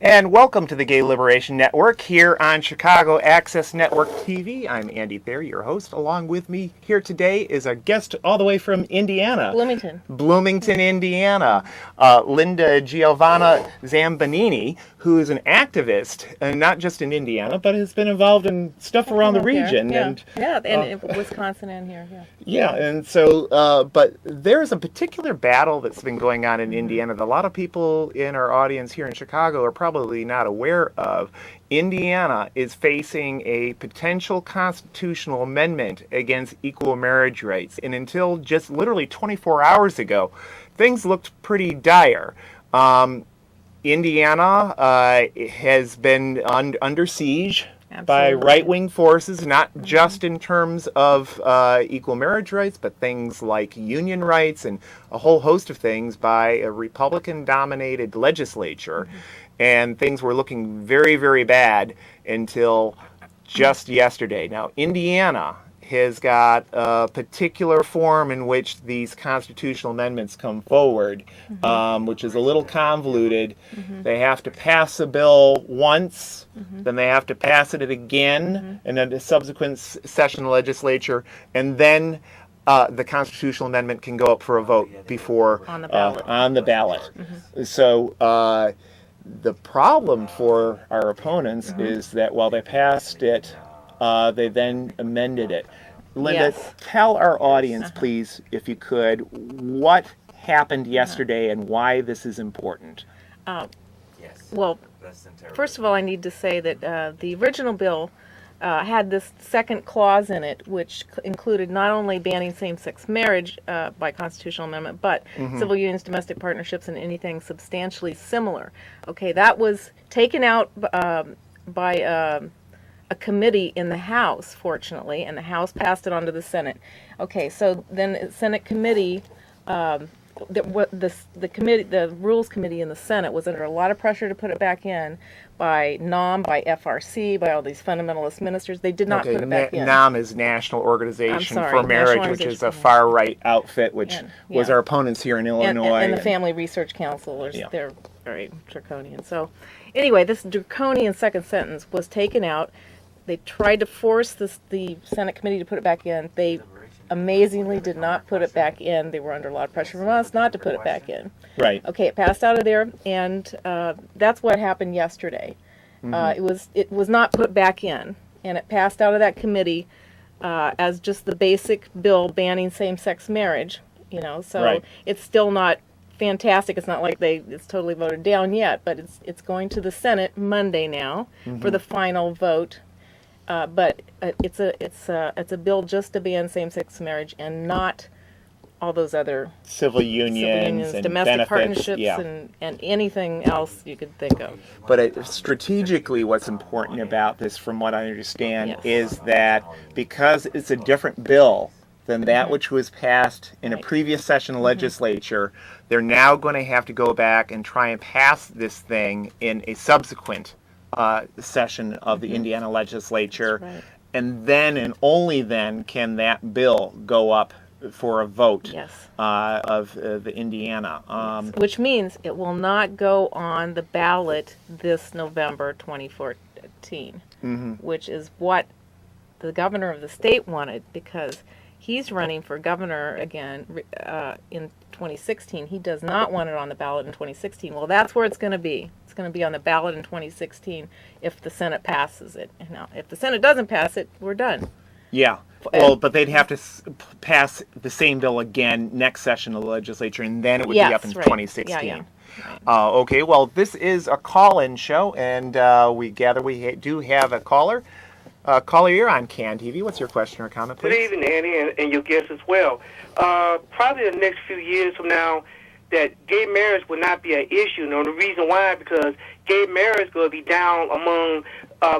And welcome to the Gay Liberation Network here on Chicago Access Network TV. I'm Andy Thayer, your host. Along with me here today is a guest all the way from Indiana. Bloomington, Indiana. Linda Giovanna Zambanini, who is an activist, not just in Indiana, but has been involved in stuff around the region. And in Wisconsin and here. Yeah, and so, but there's a particular battle that's been going on in Indiana that a lot of people in our audience here in Chicago are probably not aware of. Indiana is facing a potential constitutional amendment against equal marriage rights. And until just literally 24 hours ago, things looked pretty dire. Indiana has been under siege by right-wing forces, not just in terms of equal marriage rights, but things like union rights and a whole host of things by a Republican-dominated legislature. And things were looking very, very bad until just yesterday. Now, Indiana has got a particular form in which these constitutional amendments come forward, which is a little convoluted. They have to pass a bill once, then they have to pass it again in a subsequent session of the legislature, and then the constitutional amendment can go up for a vote before on the ballot. So the problem for our opponents is that while they passed it, they then amended it. Linda, tell our audience, please, if you could, what happened yesterday and why this is important. Well, first of all, I need to say that the original bill had this second clause in it, which included not only banning same-sex marriage by constitutional amendment, but civil unions, domestic partnerships, and anything substantially similar. Okay, that was taken out by a committee in the House, fortunately, and the House passed it on to the Senate. Okay, so then the Senate committee, the committee, the Rules Committee in the Senate was under a lot of pressure to put it back in by NOM, by FRC, by all these fundamentalist ministers. They did not put it back in. NOM is National Organization for Marriage, which is a far-right outfit, which was our opponents here in Illinois. And the Family Research Council, they're very draconian. So anyway, this draconian second sentence was taken out. They tried to force the Senate committee to put it back in. They amazingly did not put it back in. They were under a lot of pressure from us not to put it back in. Right. Okay, it passed out of there, and that's what happened yesterday. It was not put back in, and it passed out of that committee as just the basic bill banning same-sex marriage. So it's still not fantastic. It's not like it's totally voted down yet, but it's going to the Senate Monday now for the final vote. But it's a bill just to ban same-sex marriage and not all those other civil unions and domestic benefits, partnerships and anything else you could think of. But strategically, what's important about this, from what I understand, is that because it's a different bill than that which was passed in a previous session of legislature, they're now going to have to go back and try and pass this thing in a subsequent session of the Indiana legislature, and then and only then can that bill go up for a vote of the Indiana. Which means it will not go on the ballot this November 2014, which is what the governor of the state wanted, because he's running for governor again in 2016. He does not want it on the ballot in 2016. Well, that's where it's going to be. It's going to be on the ballot in 2016 if the Senate passes it. Now, if the Senate doesn't pass it, we're done. Yeah. Well, but they'd have to pass the same bill again next session of the legislature, and then it would be up in 2016. Okay, well, this is a call-in show, and we do have a caller. Caller, you're on CAN TV. What's your question or comment, please? Good evening, Andy, and your guests as well. Probably the next few years from now, that gay marriage will not be an issue. The reason why, because gay marriage is going to be down among,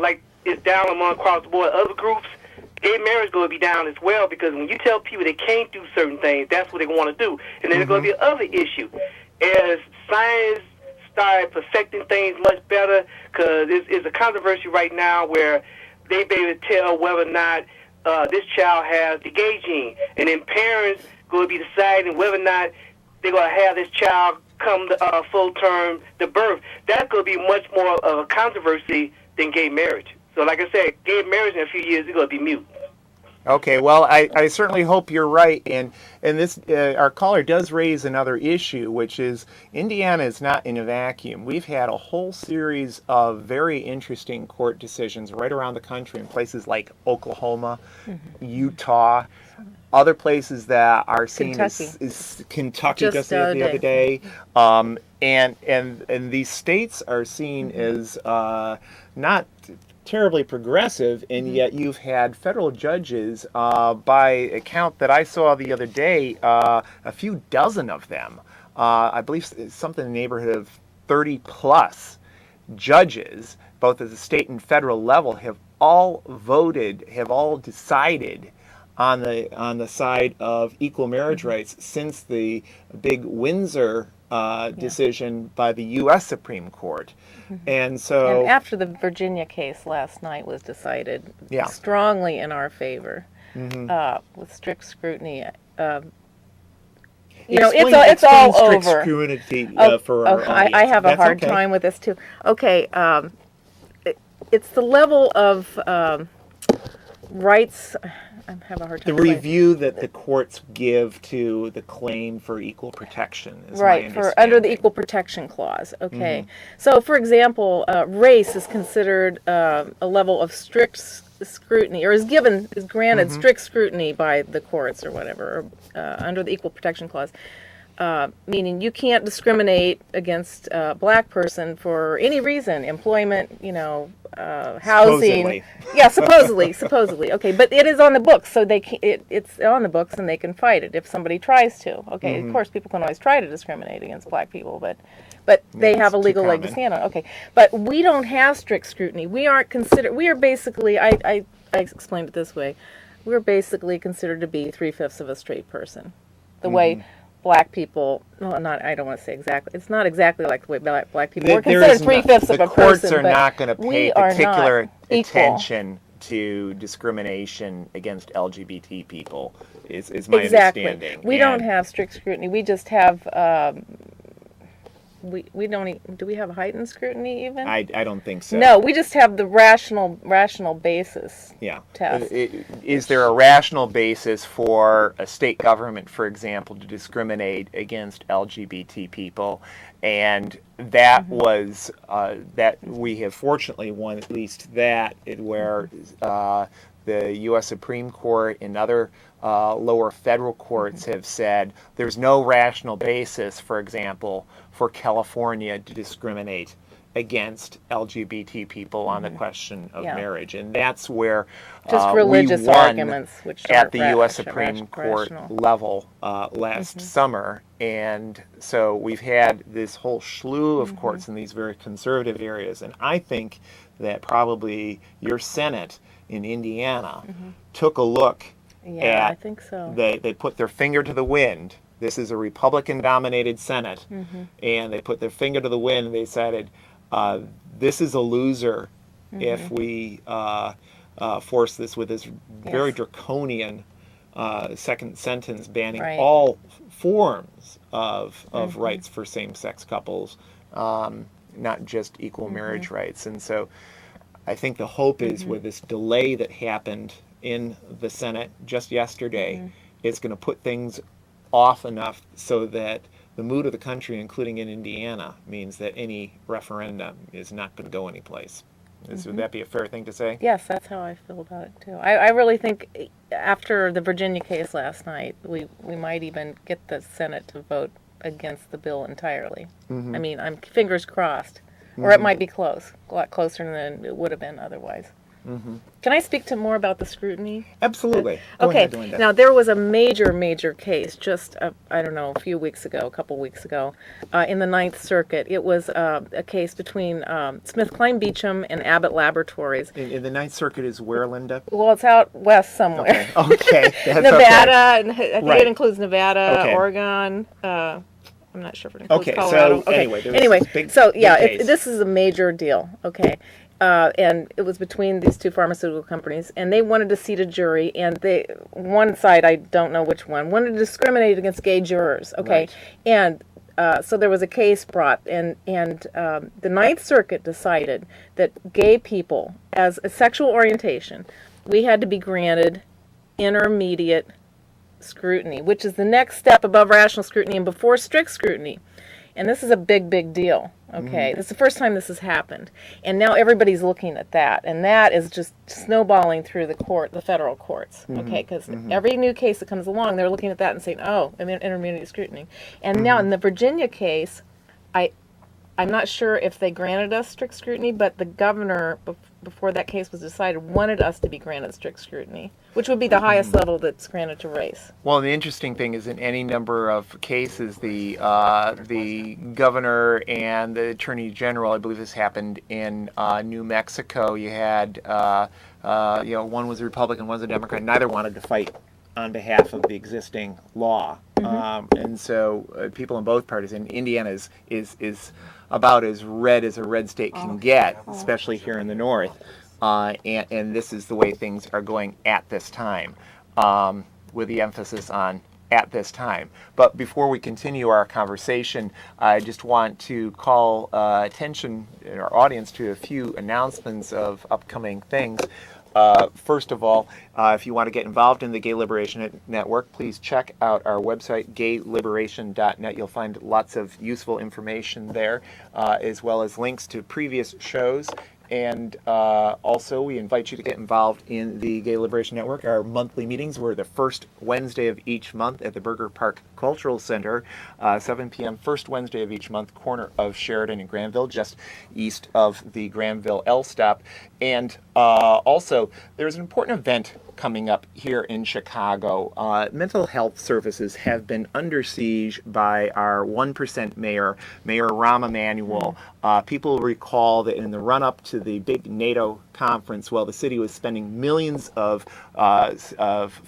like it's down among across the board other groups. Gay marriage is going to be down as well, because when you tell people they can't do certain things, that's what they want to do. And then there's going to be another issue. As science started perfecting things much better, because it's a controversy right now where they be able to tell whether or not this child has the gay gene. And then parents going to be deciding whether or not they're going to have this child come full term to birth, that's going to be much more of a controversy than gay marriage. So like I said, gay marriage in a few years is going to be mute. Okay, well, I certainly hope you're right, and this our caller does raise another issue, which is Indiana is not in a vacuum. We've had a whole series of very interesting court decisions right around the country in places like Oklahoma, Utah, other places that are seen Kentucky. as Kentucky Just the other day, and these states are seen as not terribly progressive, and yet you've had federal judges, by a count that I saw the other day, a few dozen of them, I believe something in the neighborhood of 30 plus judges, both at the state and federal level, have all decided on the side of equal marriage rights since the big Windsor decision by the U.S. Supreme Court. And so, And after the Virginia case last night was decided strongly in our favor, with strict scrutiny. It's all strict over. Scrutiny, for our audience. I have a That's hard okay. time with this too. Okay, it's the level of rights. I have a hard time. The review that the courts give to the claim for equal protection is my Right, for under the understanding. Equal Protection Clause. Okay, so for example, race is considered a level of strict scrutiny, or is granted strict scrutiny by the courts or whatever, under the Equal Protection Clause. Meaning you can't discriminate against a black person for any reason, employment, housing. Supposedly. Yeah, supposedly. Okay, but it is on the books, so it's on the books, and they can fight it if somebody tries to. Okay, of course, people can always try to discriminate against black people, but they have a it's legal too leg to common. stand on. Okay, but we don't have strict scrutiny. We are basically. I explained it this way. We're basically considered to be 3/5 of a straight person. The way black people, I don't want to say exactly, it's not exactly like the way black people are considered 3/5 of a person. The courts are not going to pay we are particular not equal. attention to discrimination against LGBT people, is my understanding. We don't have strict scrutiny. We just have, we don't, do we have heightened scrutiny even? I don't think so. No, we just have the rational basis Yeah. test. Is there a rational basis for a state government, for example, to discriminate against LGBT people? And that was, that we have fortunately won at least that, where the U.S. Supreme Court and other lower federal courts have said there's no rational basis, for example, for California to discriminate against LGBT people on the question of marriage. And that's where Just religious we won arguments, which at aren't the U.S. Supreme Court rational. level last summer. And so we've had this whole slew of courts in these very conservative areas. And I think that probably your Senate in Indiana took a look Yeah, at, I think so. they put their finger to the wind. This is a Republican-dominated Senate, and they put their finger to the wind and they decided, this is a loser if we force this with this very draconian second sentence banning all forms of rights for same-sex couples, not just equal marriage rights. And so I think the hope is with this delay that happened in the Senate just yesterday, it's going to put things off enough so that the mood of the country, including in Indiana, means that any referendum is not going to go anyplace. Would that be a fair thing to say? Yes, that's how I feel about it too. I really think after the Virginia case last night, we might even get the Senate to vote against the bill entirely. I mean, I'm fingers crossed. Or it might be close, a lot closer than it would have been otherwise. Can I speak to more about the scrutiny? Absolutely. Go Okay. ahead, Linda. Now there was a major case just a couple weeks ago, in the Ninth Circuit. It was a case between SmithKline Beecham and Abbott Laboratories. In the Ninth Circuit is where, Linda? Well, it's out west somewhere. Okay. That's Nevada, and I think Right. it includes Nevada, Okay. Oregon. I'm not sure if it includes Okay, Colorado. so anyway, there was this big case. This is a major deal. Okay. And it was between these two pharmaceutical companies, and they wanted to seat a jury, and one side, I don't know which one, wanted to discriminate against gay jurors, okay? Right. And so there was a case brought, and the Ninth Circuit decided that gay people, as a sexual orientation, we had to be granted intermediate scrutiny, which is the next step above rational scrutiny and before strict scrutiny. And this is a big, big deal. Okay, This is the first time this has happened, and now everybody's looking at that, and that is just snowballing through the federal courts. Okay, because every new case that comes along, they're looking at that and saying, "Oh, I mean, intermediate scrutiny." And now in the Virginia case, I'm not sure if they granted us strict scrutiny, but the governor, before that case was decided, wanted us to be granted strict scrutiny, which would be the highest level that's granted to race. Well, the interesting thing is in any number of cases, the governor and the attorney general, I believe this happened in New Mexico, you had, one was a Republican, one was a Democrat, neither wanted to fight on behalf of the existing law. And so people in both parties, and Indiana is about as red as a red state can get, especially here in the north. And this is the way things are going at this time, with the emphasis on at this time. But before we continue our conversation, I just want to call attention in our audience to a few announcements of upcoming things. First of all, if you want to get involved in the Gay Liberation Network, please check out our website, gayliberation.net. You'll find lots of useful information there, as well as links to previous shows. And also, we invite you to get involved in the Gay Liberation Network. Our monthly meetings were the first Wednesday of each month at the Burger Park Cultural Center, 7 p.m. first Wednesday of each month, corner of Sheridan and Granville, just east of the Granville L stop. And also, there's an important event coming up here in Chicago. Mental health services have been under siege by our 1% mayor, Mayor Rahm Emanuel. People recall that in the run-up to the big NATO conference, the city was spending millions of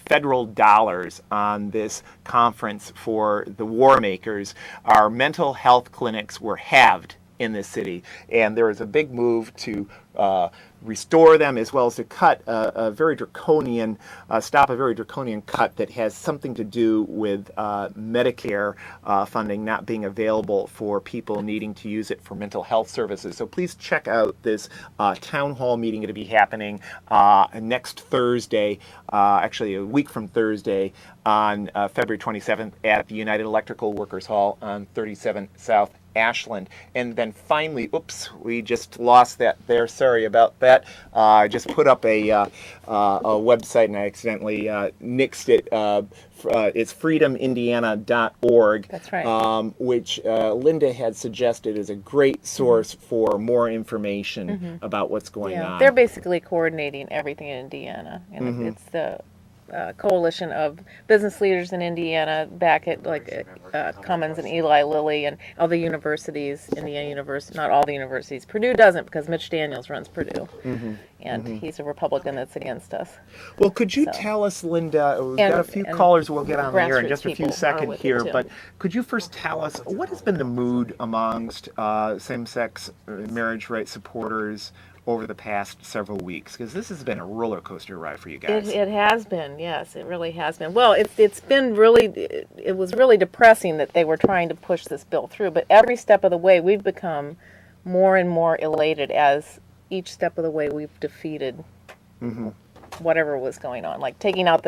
federal dollars on this conference for the war makers. Our mental health clinics were halved in this city, and there was a big move to restore them, as well as to cut a very draconian, stop a very draconian cut that has something to do with Medicare funding not being available for people needing to use it for mental health services. So please check out this town hall meeting to be happening next Thursday, actually a week from Thursday, on February 27th at the United Electrical Workers Hall on 37 South Ashland. And then finally, oops, we just lost that there. Sorry about that. I just put up a website and I accidentally nixed it. It's freedomindiana.org. That's right. Which Linda had suggested is a great source for more information about what's going on. They're basically coordinating everything in Indiana, and it's the coalition of business leaders in Indiana back at Cummins and Eli Lilly and all the universities, Indiana University, not all the universities. Purdue doesn't, because Mitch Daniels runs Purdue, and he's a Republican that's against us. Well, could you tell us, Linda, we've got a few callers we'll get on the air in just a few seconds here, but could you first tell us what has been the mood amongst same-sex marriage rights supporters over the past several weeks? Because this has been a roller coaster ride for you guys. It has been, yes, it really has been. Well, it's been really, it was really depressing that they were trying to push this bill through, but every step of the way we've become more and more elated as each step of the way we've defeated whatever was going on. Like taking out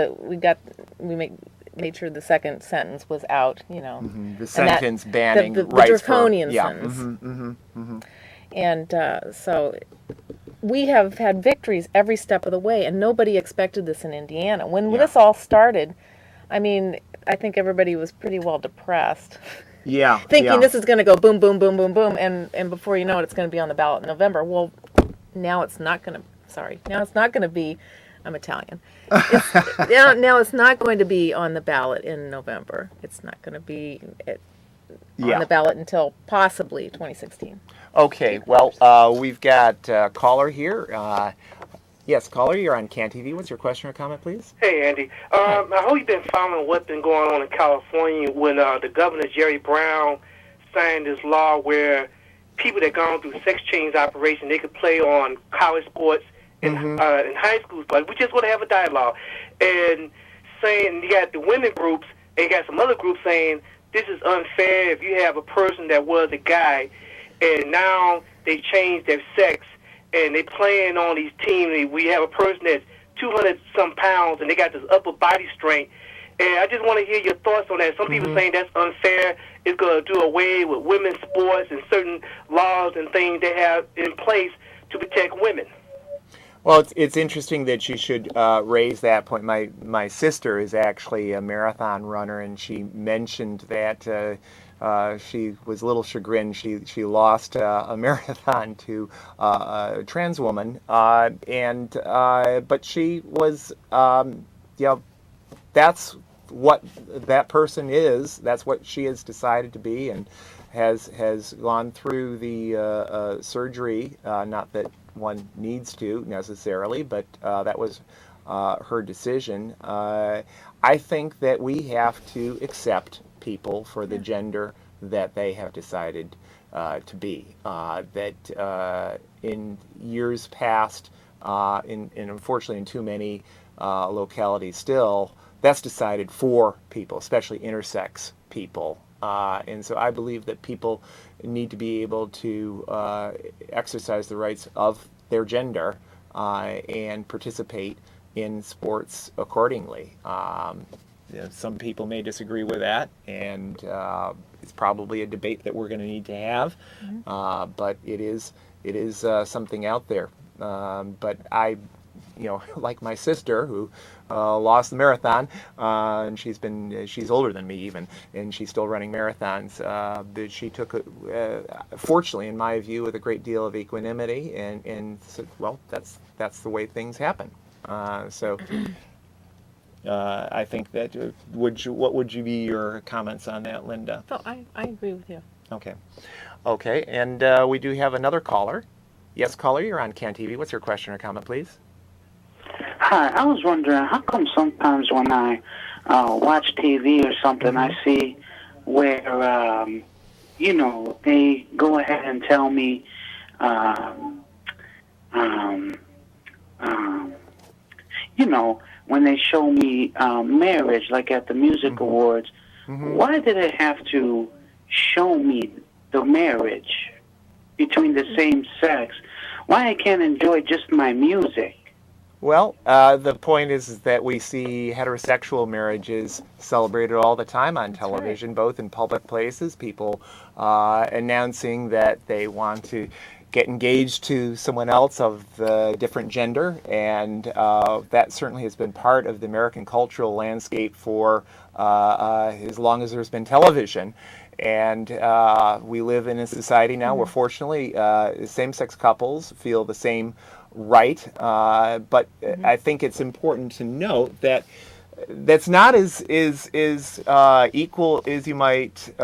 made sure the second sentence was out, The sentence banning the rights draconian for... sentence. And so we have had victories every step of the way, and nobody expected this in Indiana. When this all started, I mean, I think everybody was pretty well depressed. Thinking this is going to go boom, boom, boom, boom, boom, and before you know it, it's going to be on the ballot in November. Well, now it's not going to, now it's not going to be, I'm Italian. Now it's not going to be on the ballot in November. It's not going to be on the ballot until possibly 2016. Okay, well, we've got a caller here. Yes, caller, you're on CAN TV. What's your question or comment, please? Hey, Andy. I hope you've been following what's been going on in California when the governor, Jerry Brown, signed this law where people that gone through sex change operation, they could play on college sports and high school sports. We just want to have a dialogue. And saying you got the women groups and you got some other groups saying this is unfair if you have a person that was a guy and now they change their sex and they playing on these teams. We have a person that's 200-some pounds and they got this upper body strength. And I just want to hear your thoughts on that. Some people saying that's unfair. It's going to do away with women's sports and certain laws and things they have in place to protect women. Well, it's interesting that you should raise that point. My sister is actually a marathon runner, and she mentioned that she was a little chagrined. She lost a marathon to a trans woman, but she was, that's what that person is. That's what she has decided to be, and has gone through the surgery. Not that one needs to necessarily, but that was her decision. I think that we have to accept people for the gender that they have decided to be. That in years past, and unfortunately in too many localities still, that's decided for people, especially intersex people. And so I believe that people need to be able to exercise the rights of their gender and participate in sports accordingly. Some people may disagree with that, and it's probably a debate that we're going to need to have. But it is something out there. But I, like my sister who lost the marathon, and she's older than me even, and she's still running marathons. But she took, fortunately, in my view, with a great deal of equanimity, and said, well, that's the way things happen. So I think that what would you be your comments on that, Linda? So I agree with you. Okay, and we do have another caller. Yes, caller, you're on CAN TV. What's your question or comment, please? Hi, I was wondering, how come sometimes when I watch TV or something, I see where, they go ahead and tell me, when they show me marriage, like at the music awards, why did they have to show me the marriage between the same sex? Why I can't enjoy just my music? Well, the point is that we see heterosexual marriages celebrated all the time on television, both in public places, people announcing that they want to get engaged to someone else of the different gender, and that certainly has been part of the American cultural landscape for as long as there's been television. And we live in a society now where, fortunately, same-sex couples feel the same right, but I think it's important to note that that's not as equal as you might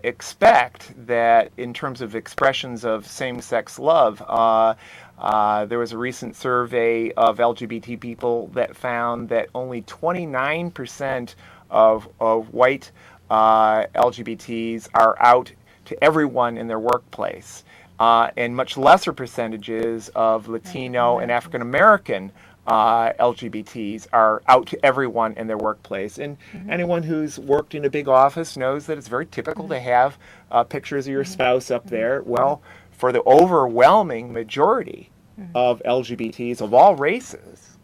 expect, that in terms of expressions of same-sex love. There was a recent survey of LGBT people that found that only 29% of white LGBTs are out to everyone in their workplace. And much lesser percentages of Latino and African American LGBTs are out to everyone in their workplace. And anyone who's worked in a big office knows that it's very typical to have pictures of your spouse up there. Well, for the overwhelming majority of LGBTs of all races,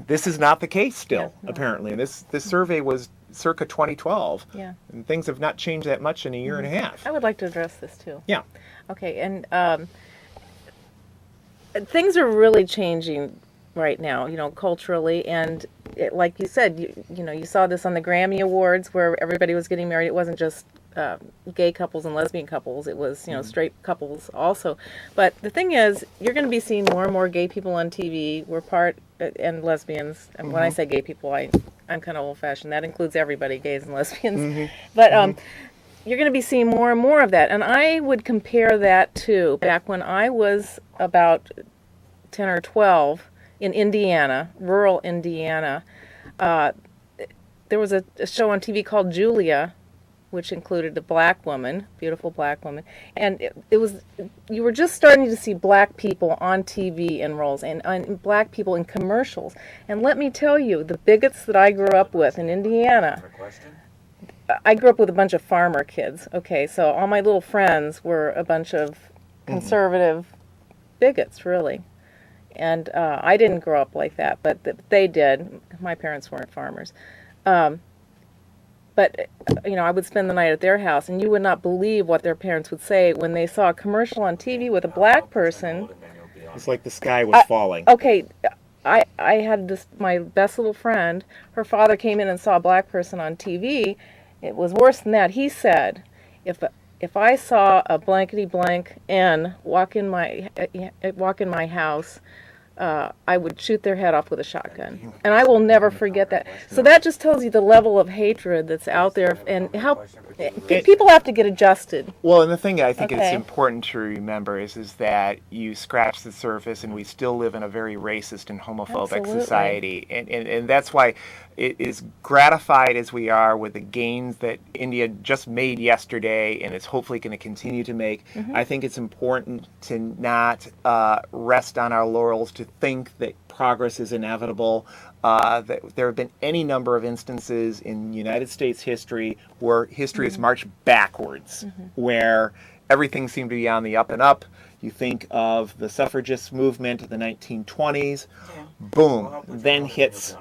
this is not the case still, apparently. And this survey was circa 2012. And things have not changed that much in a year and a half. I would like to address this too. Yeah. Okay, and things are really changing right now, culturally, and like you said, you saw this on the Grammy Awards where everybody was getting married. It wasn't just gay couples and lesbian couples. It was, straight couples also. But the thing is, you're going to be seeing more and more gay people on TV. And lesbians. And when I say gay people, I'm kind of old-fashioned. That includes everybody, gays and lesbians. But you're going to be seeing more and more of that. And I would compare that to back when I was about 10 or 12 in Indiana, rural Indiana. There was a show on TV called Julia, which included a black woman, beautiful black woman. And you were just starting to see black people on TV in roles and black people in commercials. And let me tell you, the bigots that I grew up with in Indiana, I grew up with a bunch of farmer kids. Okay, so all my little friends were a bunch of conservative bigots, really. And I didn't grow up like that, but they did. My parents weren't farmers. But, I would spend the night at their house, and you would not believe what their parents would say when they saw a commercial on TV with a black person. It's like the sky was falling. Okay, I had my best little friend, her father came in and saw a black person on TV. It was worse than that. He said, if I saw a blankety blank N walk in my house, I would shoot their head off with a shotgun. And I will never forget that. So that just tells you the level of hatred that's out there and how people have to get adjusted. Well, and the thing I think is important to remember is that you scratch the surface and we still live in a very racist and homophobic society. And that's why it is gratified as we are with the gains that India just made yesterday and is hopefully going to continue to make. I think it's important to not rest on our laurels, to think that progress is inevitable. That there have been any number of instances in United States history where history has marched backwards, where everything seemed to be on the up and up. You think of the suffragist movement of the 1920s, boom, then hits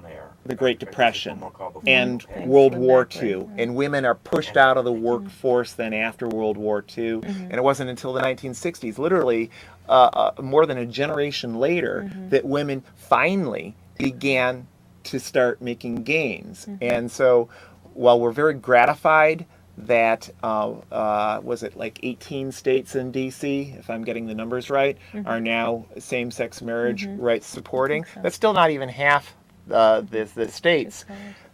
the Great Depression and World War II, and women are pushed out of the workforce then after World War II, and it wasn't until the 1960s, literally more than a generation later, that women finally began to start making gains. And so while we're very gratified that, was it like 18 states in D.C., if I'm getting the numbers right, are now same-sex marriage rights supporting, that's still not even half the states.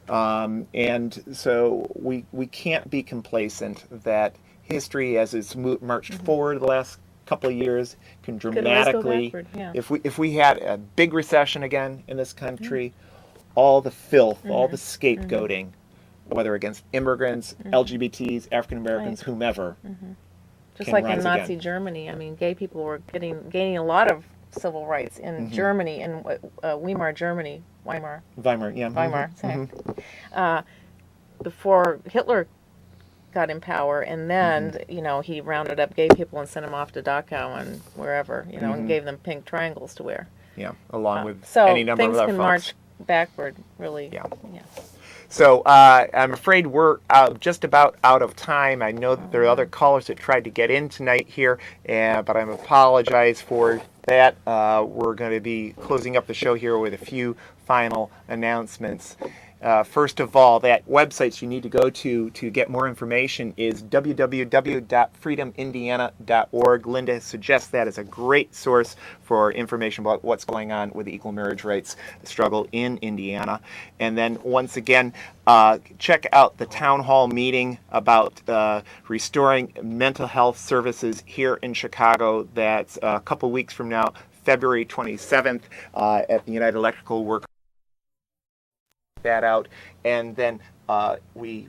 And so we can't be complacent that history, as it's marched forward the last couple of years, can dramatically, if we had a big recession again in this country, all the filth, all the scapegoating, whether against immigrants, LGBTs, African Americans, whomever, just like in Nazi Germany. I mean, gay people were gaining a lot of civil rights in Germany, in Weimar, Germany. Weimar, before Hitler got in power, and then he rounded up gay people and sent them off to Dachau and wherever, and gave them pink triangles to wear. Yeah, along with so any number of other folks. So things can march backward, really. Yeah. So I'm afraid we're just about out of time. I know that there are other callers that tried to get in tonight here, but I apologize for that. We're going to be closing up the show here with a few final announcements. First of all, that websites you need to go to get more information is www.freedomindiana.org. Linda suggests that as a great source for information about what's going on with the equal marriage rights struggle in Indiana. And then once again, check out the town hall meeting about restoring mental health services here in Chicago. That's a couple weeks from now, February 27th, at the United Electrical Workers. That out, and then we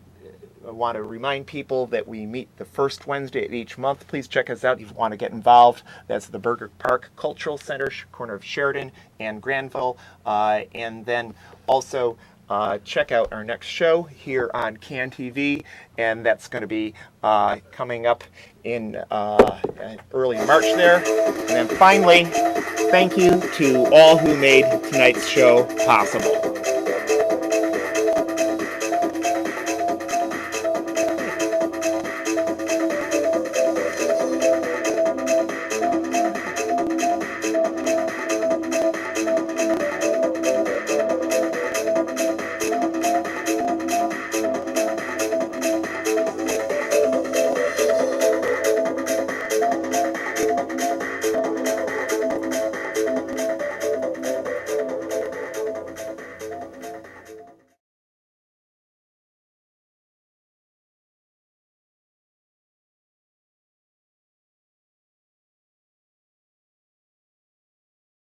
want to remind people that we meet the first Wednesday of each month. Please check us out if you want to get involved. That's the Burger Park Cultural Center, corner of Sheridan and Granville, and then also check out our next show here on CAN TV, and that's going to be coming up in early March there. And then finally, thank you to all who made tonight's show possible.